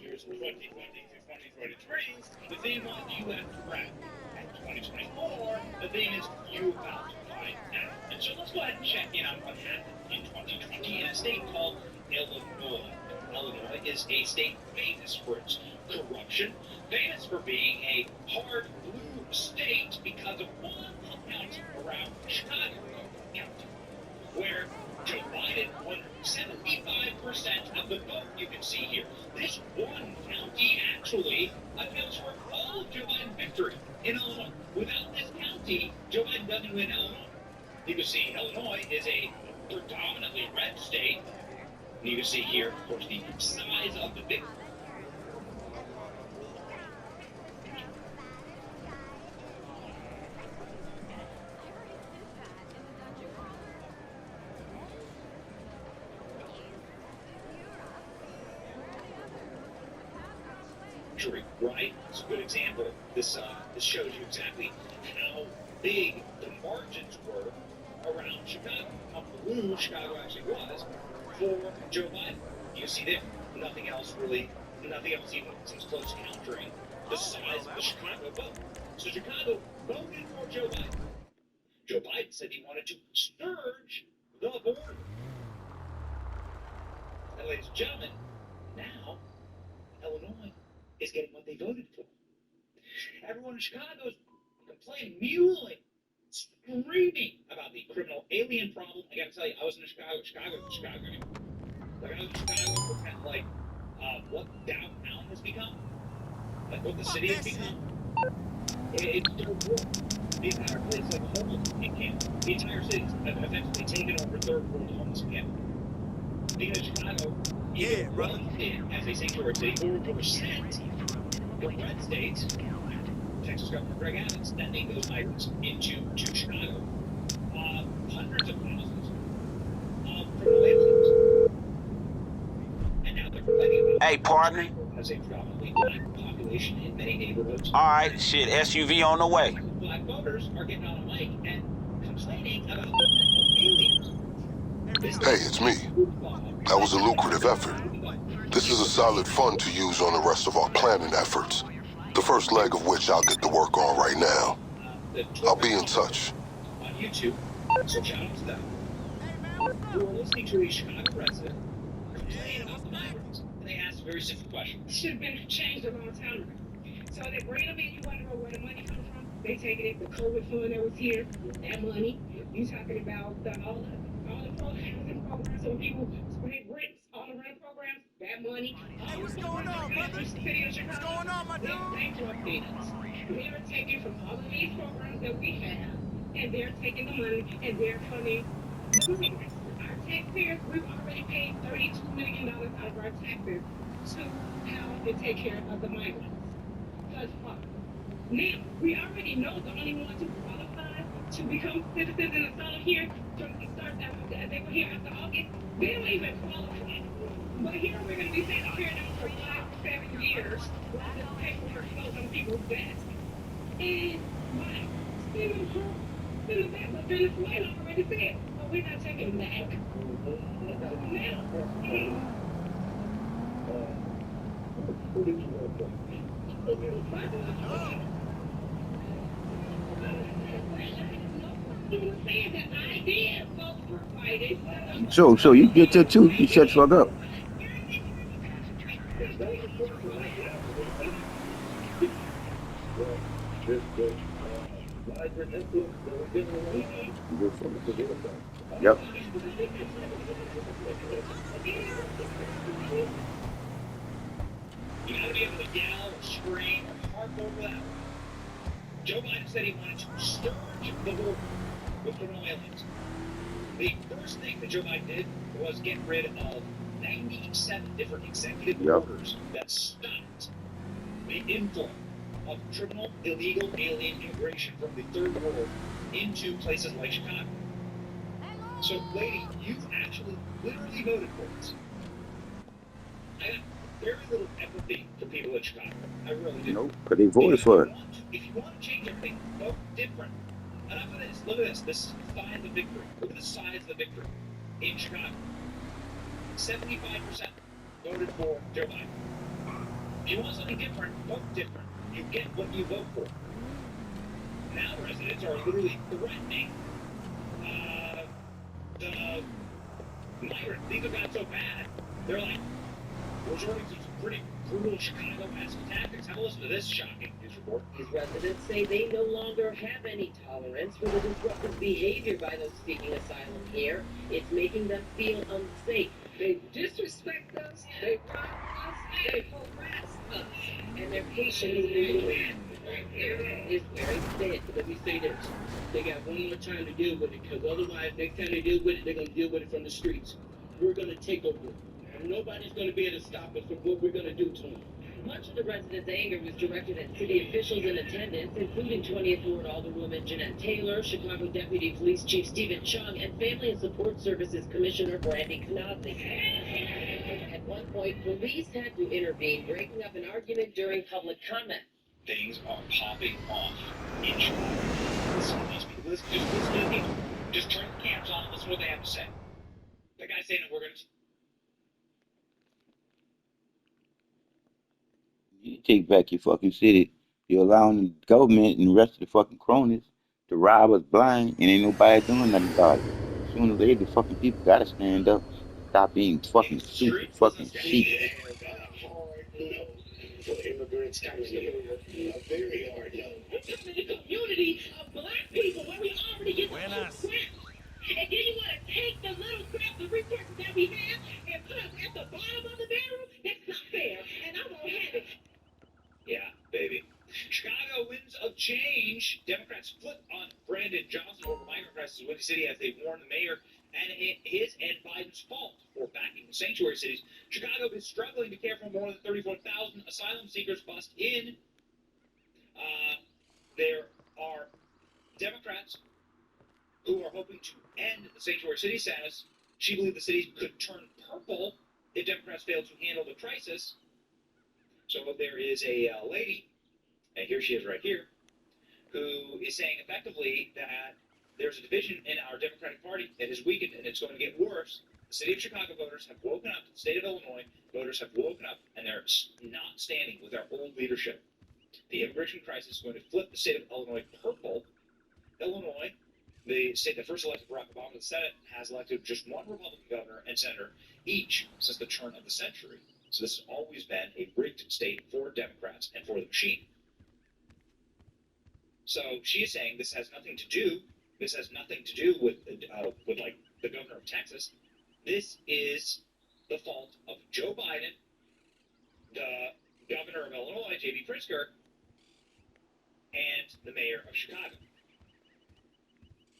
years 2020 to 2023, the theme was You Left Right. And 2024, the theme is You About to Find Out. And so let's go ahead and check in on what happened in 2020 in a state called Illinois. Illinois is a state famous for its corruption, famous for being a hard blue state because of one little county around Chicago County, where Joe Biden won 75% of the vote. You can see here. This one county actually accounts for all of Joe Biden's victory in Illinois. Without this county, Joe Biden doesn't win Illinois. You can see Illinois is a predominantly red state. You can see here, of course, the size of the victory. Right? It's a good example. This shows you exactly how big the margins were around Chicago, how blue Chicago actually was for Joe Biden. You see there, nothing else even seems close to countering the size of the Chicago vote. So Chicago voted for Joe Biden. Joe Biden said he wanted to scourge the border. And ladies and gentlemen, now Illinois is getting what they voted for. Everyone in Chicago is complaining, mewling, screaming about the criminal alien problem. I gotta tell you, I was in Chicago anymore. Like I was in Chicago for kind of like what downtown has become, like what the city has become. It's third world. The entire place is like a homeless camp. The entire city is effectively taken over third world homeless camp. Because Chicago, either welcomed in as a sanctuary city or was sent from red states, Texas Governor Greg Abbott sending those migrants into Chicago. Hundreds of thousands of criminal aliens. And now they're complaining about Hey, partner. Has a predominantly black population in many neighborhoods. All right, shit, SUV on the way. Black voters are getting on a mic and complaining about the aliens. Hey, it's me. That was a lucrative effort. This is a solid fund to use on the rest of our planning efforts, the first leg of which I'll get to work on right now. I'll be in touch. On YouTube, so shout out to them. We were listening to a Chicago resident complain about the migrants, and they asked a very simple question. It should have been changed a long time ago. So they bring them in, you want to know where the money comes from? They taking it, the COVID fund that was here, that money. You talking about all the housing programs, so people spray bricks, all the rent programs, that money. Hey, what's going on, brother? What's going on, my dude? They're bankrupting us. They're taking from all of these programs that we have, and they're taking the money, and they're funding the migrants. Our taxpayers, we've already paid $32 million out of our taxes to help and take care of the migrants. Thus far. Now, we already know the only ones who qualify to become citizens and asylum here from the start that they were here after August, they don't even qualify. But here we're going to be taking care of them for 5 to 7 years while this paperwork goes on people's desks. And why? Send them back. But Venezuela already said, oh, we're not taking them back. So you get your tooth, you shut the fuck up. Yep. You gotta be able to yell, scream, or harp over that. Joe Biden said he wanted to scourge the border with criminal aliens. The first thing that Joe Biden did was get rid of 97 different executive orders that stopped the inflow of criminal, illegal alien immigration from the third world into places like Chicago. So, lady, you've actually literally voted for this. I got very little empathy for people in Chicago. I really do. Nope, but they voted for it. If you want to change everything, vote different. And I'm gonna look at this. This is the size of victory. Look at the size of the victory in Chicago. 75% voted for Joe Biden. If you want something different, vote different. You get what you vote for. Now residents are literally threatening the migrants. Things have got so bad, they're like resorting to some pretty brutal Chicago-esque tactics. Have a listen to this shocking news report. These residents say they no longer have any tolerance for the disruptive behavior by those seeking asylum here. It's making them feel unsafe. They disrespect us, they rob us, they harass us, and their patience is very thin. Let me say this. They got one more time to deal with it, because otherwise, next time they deal with it, they're going to deal with it from the streets. We're going to take over. And nobody's going to be able to stop us from what we're going to do to them. Much of the residents' anger was directed at city officials in attendance, including 20th Ward Alderwoman Jeanette Taylor, Chicago Deputy Police Chief Stephen Chung, and Family and Support Services Commissioner Brandy Knodley. At one point, police had to intervene, breaking up an argument during public comment. Things are popping off in Chicago. Listen to these people. Just listen to the people. Just turn the cams on and listen to what they have to say. The guy's saying that we're going to... You take back your fucking city. You're allowing the government and the rest of the fucking cronies to rob us blind, and ain't nobody doing nothing about it. Sooner or later, the fucking people gotta stand up. Stop being fucking stupid fucking sheep. Immigrants comes a very hard no. This is a community of black people where we already get the little crap. And then you want to take the little crap, the resources that we have, and put us at the bottom of the barrel? That's not fair, and I won't have it. Yeah, baby. Chicago winds of change. Democrats flip on Brandon Johnson over migrant crisis in Windy City as they warn the mayor and his and Biden's fault for backing the sanctuary cities. Chicago is struggling to care for more than 34,000 asylum seekers bussed in. There are Democrats who are hoping to end the sanctuary city status. She believed the cities could turn purple if Democrats fail to handle the crisis. So there is a lady, and here she is right here, who is saying effectively that there's a division in our Democratic Party that is weakened and it's going to get worse. The city of Chicago voters have woken up. The state of Illinois voters have woken up, and they're not standing with our old leadership. The immigration crisis is going to flip the state of Illinois purple. Illinois, the state that first elected Barack Obama to the Senate, has elected just one Republican governor and senator each since the turn of the century. So this has always been a rigged state for Democrats and for the machine. So she is saying this has nothing to do. This has nothing to do with like the governor of Texas. This is the fault of Joe Biden, the governor of Illinois, J.B. Pritzker, and the mayor of Chicago.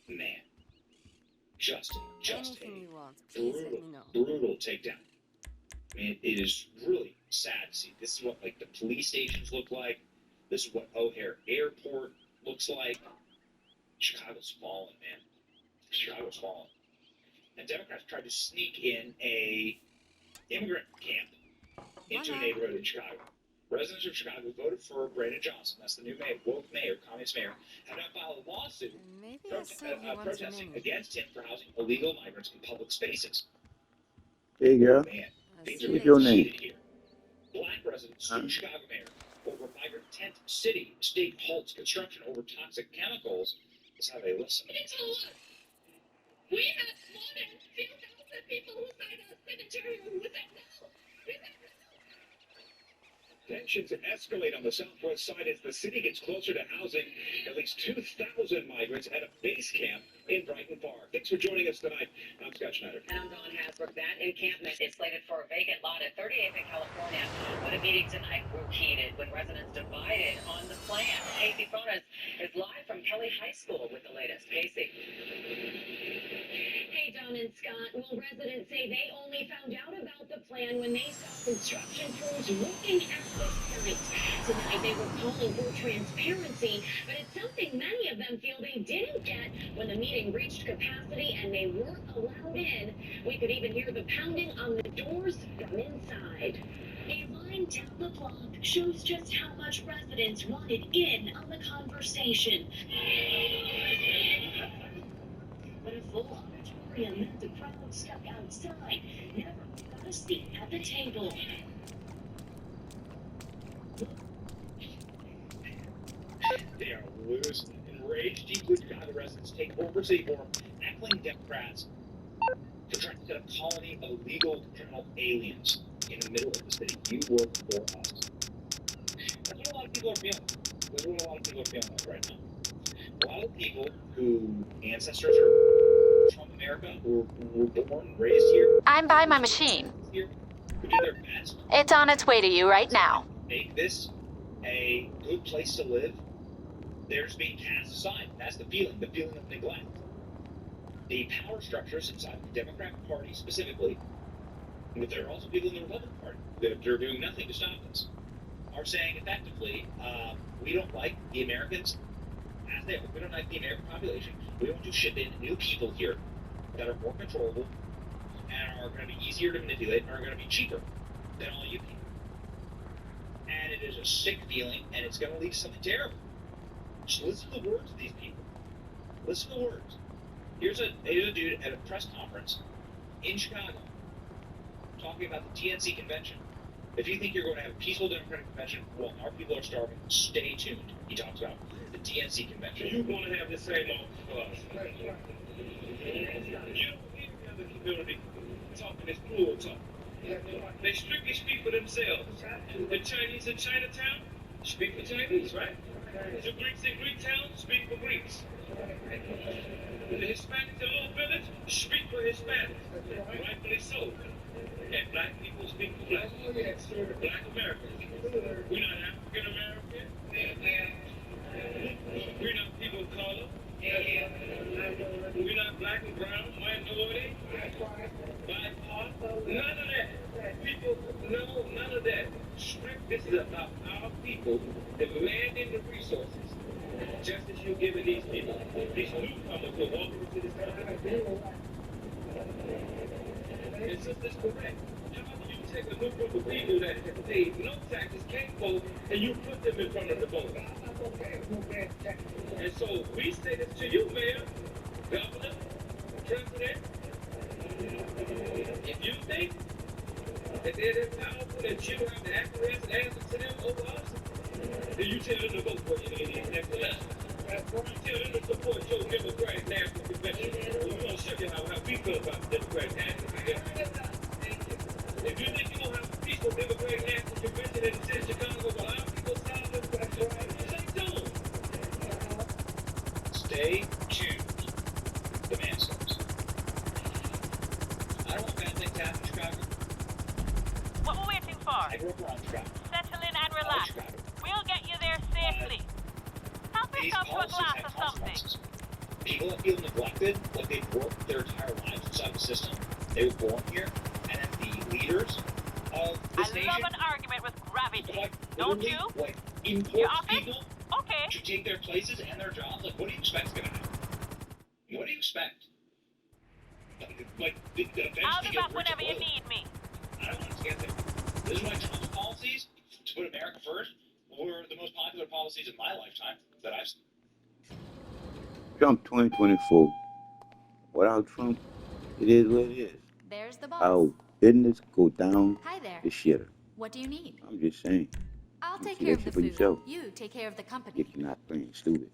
Man, just a brutal takedown. I mean, it is really sad to see. This is what like the police stations look like. This is what O'Hare Airport looks like. Chicago's fallen, man. Chicago's fallen. And Democrats tried to sneak in a immigrant camp into a neighborhood in Chicago. Residents of Chicago voted for Brandon Johnson. That's the new mayor, woke mayor, communist mayor. Have now filed a lawsuit protesting against him for housing illegal migrants in public spaces. There you go. Man, things What's your name? here. Black residents sue Chicago mayor over migrant tent city. State halts construction over toxic chemicals. That's how they listen. We have more than 2,000 people who signed a signature who said no. Tensions escalate on the southwest side as the city gets closer to housing at least 2,000 migrants at a base camp in Brighton Park. Thanks for joining us tonight. I'm Scott Schneider. I'm Dawn Hasbrook. That encampment is slated for a vacant lot at 38th in California, but a meeting tonight grew heated when residents divided on the plan. Casey Fonas is live from Kelly High School with the latest. Casey. Hey, Don and Scott. Well, residents say they only found out about the plan when they saw construction crews looking at the site. Tonight, they were calling for transparency, but it's something many of them feel they didn't get when the meeting reached capacity and they weren't allowed in. We could even hear the pounding on the doors from inside. A line down the block shows just how much residents wanted in on the conversation. But a full auditorium meant the crowd stuck outside never got a seat at the table. rage deep with Chicago residents take over City Forum, heckling Democrats for trying to set a colony of illegal criminal aliens in the middle of the city. You work for us. That's what a lot of people are feeling. That's what a lot of people are feeling right now. A lot of people whose ancestors are from America, who were born, raised here. I'm by my machine. Here, who did their best. It's on its way to you right now. Make this a good place to live. They're just being cast aside. That's the feeling of neglect. The power structures inside the Democratic Party specifically, but there are also people in the Republican Party that are doing nothing to stop this, are saying effectively, we don't like the Americans as they are. We don't like the American population. We want to ship in new people here that are more controllable and are going to be easier to manipulate and are going to be cheaper than all you people. And it is a sick feeling, and it's going to lead to something terrible. Just listen to the words of these people. Listen to the words. Here's a dude at a press conference in Chicago talking about the DNC convention. If you think you're going to have a peaceful Democratic convention, well, our people are starving. Stay tuned. He talks about the DNC convention. You want to have the same old for us. You don't hear the other community talking this plural talk. They strictly speak for themselves. The Chinese in Chinatown speak for Chinese, right? The Greeks in Greektown speak for Greeks. The Hispanics in Little Village speak for Hispanics, rightfully so. And black people speak for black Americans. We're not African American. We're not people of color. We're not black and brown, minority, BIPOC. None of that. People, no, none of that. This is about our people demanding the resources. Just as you're giving these people, these newcomers who walk into this country. It's just as correct. How do you take a new group of people that have paid no taxes, can't vote, and you put them in front of the vote? And so we say this to you, Mayor, Governor, President. If you think that they're that powerful that you have the accolades and answer to them over us, then you tell them to vote for you in the next election. You tell them to support your Democratic National Convention. We're going to show you how we feel about the Democratic National Convention. If you think you're going to have a peaceful Democratic National Convention in the city of Chicago while our people solve this question, stay tuned. Stay tuned. The man says. I don't want bad things to happen in Chicago. What we're waiting for? I grew up around Chicago. Settle in and relax. We'll get you there safely. Help These yourself to a policies glass have of something. consequences. People that feel neglected, like they've worked their entire lives inside the system, they were born here, and then the leaders of this nation, I love an argument with gravity. like, Don't literally, you? like, import Your office? people Okay. to take their places and their jobs. Like, what do you expect is going to happen? What do you expect? Like eventually I'll be get back rich whenever you and need me. I don't want to get there. This is why Trump's policies to put America first were the most popular policies in my lifetime that I've seen. Trump 2024. Without Trump, it is what it is. There's the boss. Our business go down Hi there. the shitter. What do you need? I'm just saying. I'll You take see care that of the shit for food. yourself. You take care of the company. If you're not playing stupid.